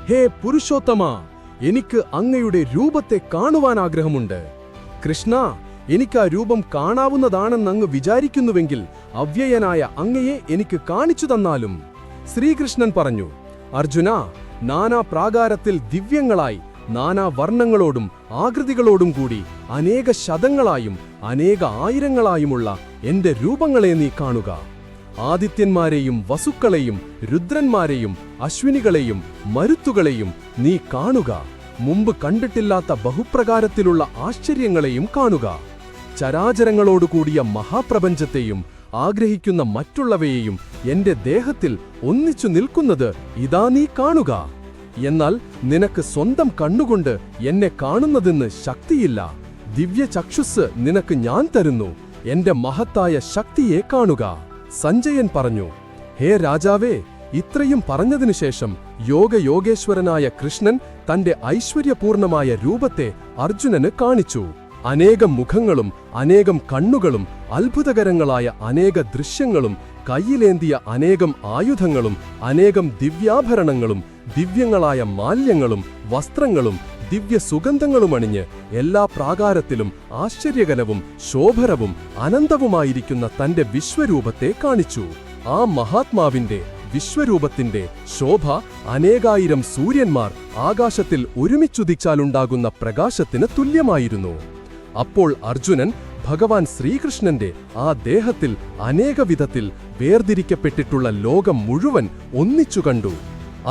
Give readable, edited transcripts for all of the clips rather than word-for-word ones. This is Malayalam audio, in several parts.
ഹേ പുരുഷോത്തമ, എനിക്ക് അങ്ങയുടെ രൂപത്തെ കാണുവാൻ ആഗ്രഹമുണ്ട്. കൃഷ്ണ, എനിക്ക് ആ രൂപം കാണാവുന്നതാണെന്നങ്ങ് വിചാരിക്കുന്നുവെങ്കിൽ അവ്യയനായ അങ്ങയെ എനിക്ക് കാണിച്ചു തന്നാലും. ശ്രീകൃഷ്ണൻ പറഞ്ഞു, അർജുന, നാനാ പ്രാകാരത്തിൽ ദിവ്യങ്ങളായി നാനാ വർണ്ണങ്ങളോടും ആകൃതികളോടും കൂടി അനേക ശതങ്ങളായും അനേക ആയിരങ്ങളായുമുള്ള എന്റെ രൂപങ്ങളെ നീ കാണുക. ആദിത്യന്മാരെയും വസുക്കളെയും രുദ്രന്മാരെയും അശ്വിനികളെയും മരുത്തുകളെയും നീ കാണുക. മുമ്പ് കണ്ടിട്ടില്ലാത്ത ബഹുപ്രകാരത്തിലുള്ള ആശ്ചര്യങ്ങളെയും കാണുക. ചരാചരങ്ങളോടുകൂടിയ മഹാപ്രപഞ്ചത്തെയും ആഗ്രഹിക്കുന്ന മറ്റുള്ളവയെയും എന്റെ ദേഹത്തിൽ ഒന്നിച്ചു നിൽക്കുന്നത് ഇതാ നീ കാണുക. എന്നാൽ നിനക്ക് സ്വന്തം കണ്ണുകൊണ്ട് എന്നെ കാണുന്നതിന് ശക്തിയില്ല. ദിവ്യചക്ഷുസ് നിനക്ക് ഞാൻ തരുന്നു. എന്റെ മഹത്തായ ശക്തിയെ കാണുക. സഞ്ജയൻ പറഞ്ഞു, ഹേ രാജാവേ, ഇത്രയും പറഞ്ഞതിനുശേഷം യോഗേശ്വരനായ കൃഷ്ണൻ തന്റെ ഐശ്വര്യപൂർണമായ രൂപത്തെ അർജുനന് കാണിച്ചു. അനേകം മുഖങ്ങളും അനേകം കണ്ണുകളും അത്ഭുതകരങ്ങളായ അനേക ദൃശ്യങ്ങളും കയ്യിലേന്തിയ അനേകം ആയുധങ്ങളും അനേകം ദിവ്യാഭരണങ്ങളും ദിവ്യങ്ങളായ മാല്യങ്ങളും വസ്ത്രങ്ങളും ദിവ്യ സുഗന്ധങ്ങളുമണിഞ്ഞ് എല്ലാ പ്രാകാരത്തിലും ആശ്ചര്യകരവും ശോഭരവും അനന്തവുമായിരിക്കുന്ന തന്റെ വിശ്വരൂപത്തെ കാണിച്ചു. ആ മഹാത്മാവിന്റെ വിശ്വരൂപത്തിന്റെ ശോഭ അനേകായിരം സൂര്യന്മാർ ആകാശത്തിൽ ഒരുമിച്ചുദിച്ചാലുണ്ടാകുന്ന പ്രകാശത്തിന് തുല്യമായിരുന്നു. അപ്പോൾ അർജുനൻ ഭഗവാൻ ശ്രീകൃഷ്ണന്റെ ആ ദേഹത്തിൽ അനേകവിധത്തിൽ വേർതിരിക്കപ്പെട്ടിട്ടുള്ള ലോകം മുഴുവൻ ഒന്നിച്ചു കണ്ടു.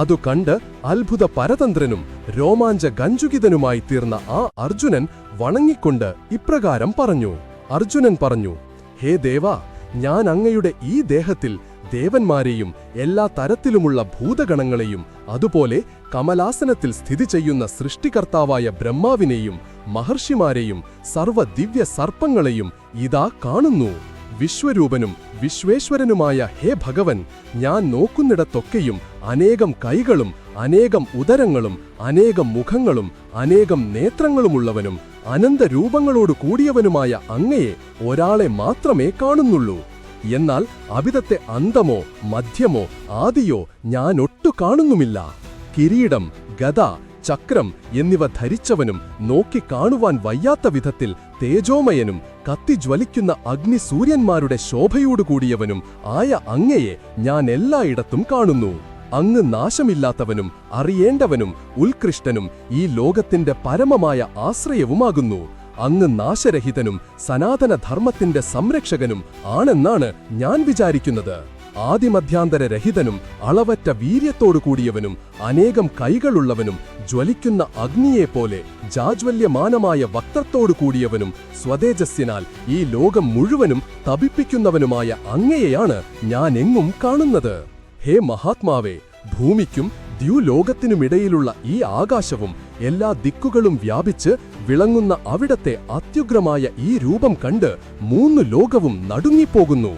അതു കണ്ട് അത്ഭുത പരതന്ത്രനും രോമാഞ്ചഗഞ്ജുകിതനുമായി തീർന്ന ആ അർജുനൻ വണങ്ങിക്കൊണ്ട് ഇപ്രകാരം പറഞ്ഞു. അർജുനൻ പറഞ്ഞു, ഹേ ദേവാ, ഞാൻ അങ്ങയുടെ ഈ ദേഹത്തിൽ ദേവന്മാരെയും എല്ലാ തരത്തിലുമുള്ള ഭൂതഗണങ്ങളെയും അതുപോലെ കമലാസനത്തിൽ സ്ഥിതി ചെയ്യുന്ന സൃഷ്ടികർത്താവായ ബ്രഹ്മാവിനെയും മഹർഷിമാരെയും സർവ്വ ദിവ്യ സർപ്പങ്ങളെയും ഇതാ കാണുന്നു. വിശ്വരൂപനും വിശ്വേശ്വരനുമായ ഹേ ഭഗവൻ, ഞാൻ നോക്കുന്നിടത്തൊക്കെയും അനേകം കൈകളും അനേകം ഉദരങ്ങളും അനേകം മുഖങ്ങളും അനേകം നേത്രങ്ങളുമുള്ളവനും അനന്തരൂപങ്ങളോടു കൂടിയവനുമായ അങ്ങയെ ഒരാളെ മാത്രമേ കാണുന്നുള്ളൂ. എന്നാൽ അവിധത്തെ അന്തമോ മധ്യമോ ആദിയോ ഞാനൊട്ടു കാണുന്നുമില്ല. കിരീടം, ഗദ, ചക്രം എന്നിവ ധരിച്ചവനും നോക്കിക്കാണുവാൻ വയ്യാത്ത വിധത്തിൽ തേജോമയനും കത്തിജ്വലിക്കുന്ന അഗ്നിസൂര്യന്മാരുടെ ശോഭയോടുകൂടിയവനും ആയ അങ്ങയെ ഞാൻ എല്ലായിടത്തും കാണുന്നു. അങ്ങ് നാശമില്ലാത്തവനും അറിയേണ്ടവനും ഉത്കൃഷ്ടനും ഈ ലോകത്തിന്റെ പരമമായ ആശ്രയവുമാകുന്നു. അങ്ങ് നാശരഹിതനും സനാതനധർമ്മത്തിന്റെ സംരക്ഷകനും ആണെന്നാണ് ഞാൻ വിചാരിക്കുന്നത്. ആദിമധ്യാന്തരരഹിതനും അളവറ്റ വീര്യത്തോടുകൂടിയവനും അനേകം കൈകളുള്ളവനും ജ്വലിക്കുന്ന അഗ്നിയെപ്പോലെ ജാജ്വല്യമാനമായ വക്ത്രത്തോടുകൂടിയവനും സ്വതേജസ്സിനാൽ ഈ ലോകം മുഴുവനും തപിപ്പിക്കുന്നവനുമായ അങ്ങയെയാണ് ഞാൻ എങ്ങും കാണുന്നത്. ഹേ മഹാത്മാവേ, ഭൂമിക്കും ദ്യുലോകത്തിനുമിടയിലുള്ള ഈ ആകാശവും എല്ലാ ദിക്കുകളും വ്യാപിച്ച് വിളങ്ങുന്ന അവിടത്തെ അത്യുഗ്രമായ ഈ രൂപം കണ്ട് 3 ലോകവും നടുങ്ങിപ്പോകുന്നു.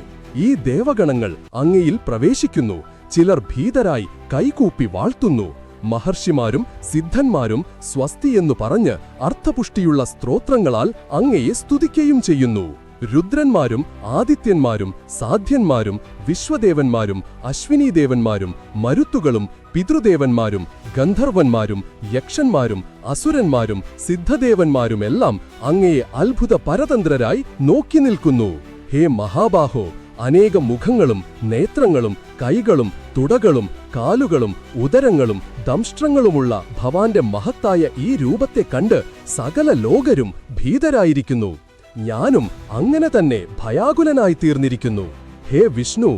ഈ ദേവഗണങ്ങൾ അങ്ങയിൽ പ്രവേശിക്കുന്നു. ചിലർ ഭീതരായി കൈകൂപ്പി വാഴ്ത്തുന്നു. മഹർഷിമാരും സിദ്ധന്മാരും സ്വസ്തിയെന്നു പറഞ്ഞ് അർത്ഥപുഷ്ടിയുള്ള സ്തോത്രങ്ങളാൽ അങ്ങയെ സ്തുതിക്കുകയും ചെയ്യുന്നു. രുദ്രന്മാരും ആദിത്യന്മാരും സാധ്യന്മാരും വിശ്വദേവന്മാരും അശ്വിനീദേവന്മാരും മരുത്തുകളും പിതൃദേവന്മാരും ഗന്ധർവന്മാരും യക്ഷന്മാരും അസുരന്മാരും സിദ്ധദേവന്മാരുമെല്ലാം അങ്ങയെ അത്ഭുത പരതന്ത്രരായി നോക്കി നിൽക്കുന്നു. ഹേ മഹാബാഹോ, അനേകം മുഖങ്ങളും നേത്രങ്ങളും കൈകളും തുടകളും കാലുകളും ഉദരങ്ങളും ദംഷ്ട്രങ്ങളുമുള്ള ഭവാന്റെ മഹത്തായ ഈ രൂപത്തെ കണ്ട് സകല ലോകരും ഭീതരായിരിക്കുന്നു. ഞാനും അങ്ങനെ തന്നെ ഭയാകുലനായി തീർന്നിരിക്കുന്നു. ഹേ വിഷ്ണു,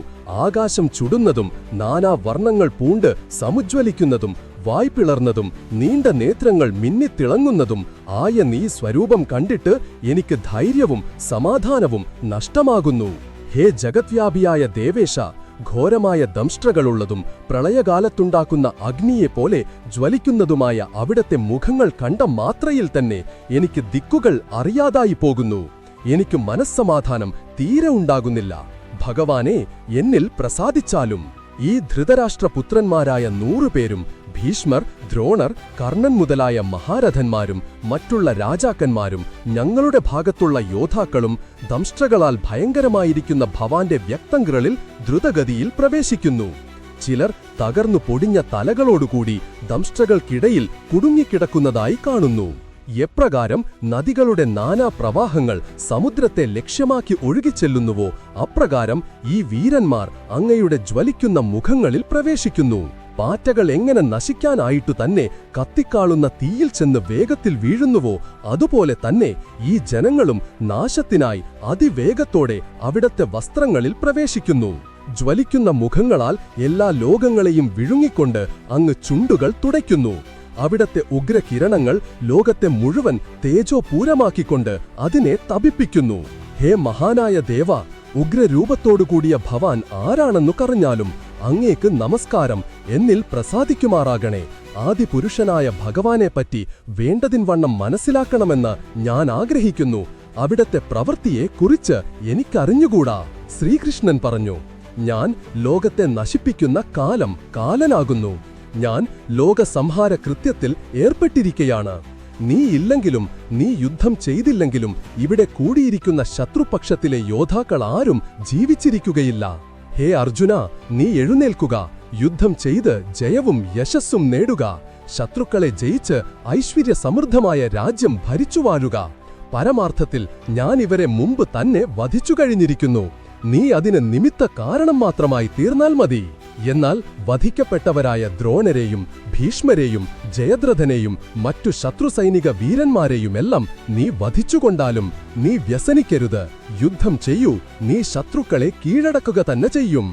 ആകാശം ചുടുന്നതും നാനാ വർണ്ണങ്ങൾ പൂണ്ട് സമുജ്വലിക്കുന്നതും വായ്പിളർന്നതും നീണ്ട നേത്രങ്ങൾ മിന്നിത്തിളങ്ങുന്നതും ആയ നീ സ്വരൂപം കണ്ടിട്ട് എനിക്ക് ധൈര്യവും സമാധാനവും നഷ്ടമാകുന്നു. ഹേ ജഗദ്വ്യാപിയായ ദേവേശ, ഘോരമായ ദംഷ്ട്രകളുള്ളതും പ്രളയകാലത്തുണ്ടാക്കുന്ന അഗ്നിയെപ്പോലെ ജ്വലിക്കുന്നതുമായ അവിടത്തെ മുഖങ്ങൾ കണ്ട മാത്രയിൽ തന്നെ എനിക്ക് ദിക്കുകൾ അറിയാതായി പോകുന്നു. എനിക്ക് മനസ്സമാധാനം തീരെ ഉണ്ടാകുന്നില്ല. ഭഗവാനെ, എന്നിൽ പ്രസാദിച്ചാലും. ഈ ധൃതരാഷ്ട്രപുത്രന്മാരായ 100 പേരും ഭീഷ്മർ, ദ്രോണർ, കർണൻ മുതലായ മഹാരഥന്മാരും മറ്റുള്ള രാജാക്കന്മാരും ഞങ്ങളുടെ ഭാഗത്തുള്ള യോദ്ധാക്കളും ദംഷ്ട്രകളാൽ ഭയങ്കരമായിരിക്കുന്ന ഭവാന്റെ വ്യക്തങ്കളിൽ ദ്രുതഗതിയിൽ പ്രവേശിക്കുന്നു. ചിലർ തകർന്നു പൊടിഞ്ഞ തലകളോടുകൂടി ദംഷ്ട്രകൾക്കിടയിൽ കുടുങ്ങിക്കിടക്കുന്നതായി കാണുന്നു. എപ്രകാരം നദികളുടെ നാനാപ്രവാഹങ്ങൾ സമുദ്രത്തെ ലക്ഷ്യമാക്കി ഒഴുകിച്ചെല്ലുന്നുവോ അപ്രകാരം ഈ വീരന്മാർ അങ്ങയുടെ ജ്വലിക്കുന്ന മുഖങ്ങളിൽ പ്രവേശിക്കുന്നു. പാറ്റകൾ എങ്ങനെ നശിക്കാനായിട്ടു തന്നെ കത്തിക്കാളുന്ന തീയിൽ ചെന്ന് വേഗത്തിൽ വീഴുന്നുവോ അതുപോലെ തന്നെ ഈ ജനങ്ങളും നാശത്തിനായി അതിവേഗത്തോടെ അവിടത്തെ വസ്ത്രങ്ങളിൽ പ്രവേശിക്കുന്നു. ജ്വലിക്കുന്ന മുഖങ്ങളാൽ എല്ലാ ലോകങ്ങളെയും വിഴുങ്ങിക്കൊണ്ട് അങ്ങ് ചുണ്ടുകൾ തുടയ്ക്കുന്നു. അവിടത്തെ ഉഗ്രകിരണങ്ങൾ ലോകത്തെ മുഴുവൻ തേജോപൂരമാക്കിക്കൊണ്ട് അതിനെ തപിപ്പിക്കുന്നു. ഹേ മഹാനായ ദേവ, ഉഗ്രരൂപത്തോടുകൂടിയ ഭവാൻ ആരാണെന്നു കറിഞ്ഞാലും അങ്ങേക്ക് നമസ്കാരം എന്നിൽ പ്രസാദിക്കുമാറാകണേ. ആദിപുരുഷനായ ഭഗവാനെപ്പറ്റി വേണ്ടതിൻവണ്ണം മനസ്സിലാക്കണമെന്ന് ഞാൻ ആഗ്രഹിക്കുന്നു. അവിടത്തെ പ്രവൃത്തിയെ കുറിച്ച് എനിക്കറിഞ്ഞുകൂടാ. ശ്രീകൃഷ്ണൻ പറഞ്ഞു, ഞാൻ ലോകത്തെ നശിപ്പിക്കുന്ന കാലനാകുന്നു. ഞാൻ ലോകസംഹാര കൃത്യത്തിൽ ഏർപ്പെട്ടിരിക്കയാണ്. നീ ഇല്ലെങ്കിലും നീ യുദ്ധം ചെയ്തില്ലെങ്കിലും ഇവിടെ കൂടിയിരിക്കുന്ന ശത്രുപക്ഷത്തിലെ യോദ്ധാക്കൾ ആരും ജീവിച്ചിരിക്കുകയില്ല. ഹേ അർജുന, നീ എഴുന്നേൽക്കുക, യുദ്ധം ചെയ്ത് ജയവും യശസ്സും നേടുക. ശത്രുക്കളെ ജയിച്ച് ഐശ്വര്യസമൃദ്ധമായ രാജ്യം ഭരിച്ചു വാഴുക. പരമാർത്ഥത്തിൽ ഞാൻ ഇവരെ മുമ്പ് തന്നെ വധിച്ചു കഴിഞ്ഞിരിക്കുന്നു. നീ അതിന് നിമിത്ത കാരണം മാത്രമായി തീർന്നാൽ മതി. എന്നാൽ വധിക്കപ്പെട്ടവരായ ദ്രോണരെയും ഭീഷ്മരെയും ജയദ്രഥനെയും മറ്റു ശത്രുസൈനിക വീരന്മാരെയുമെല്ലാം നീ വധിച്ചുകൊണ്ടാലും നീ വ്യസനിക്കരുത്. യുദ്ധം ചെയ്യൂ, നീ ശത്രുക്കളെ കീഴടക്കുക തന്നെ ചെയ്യും.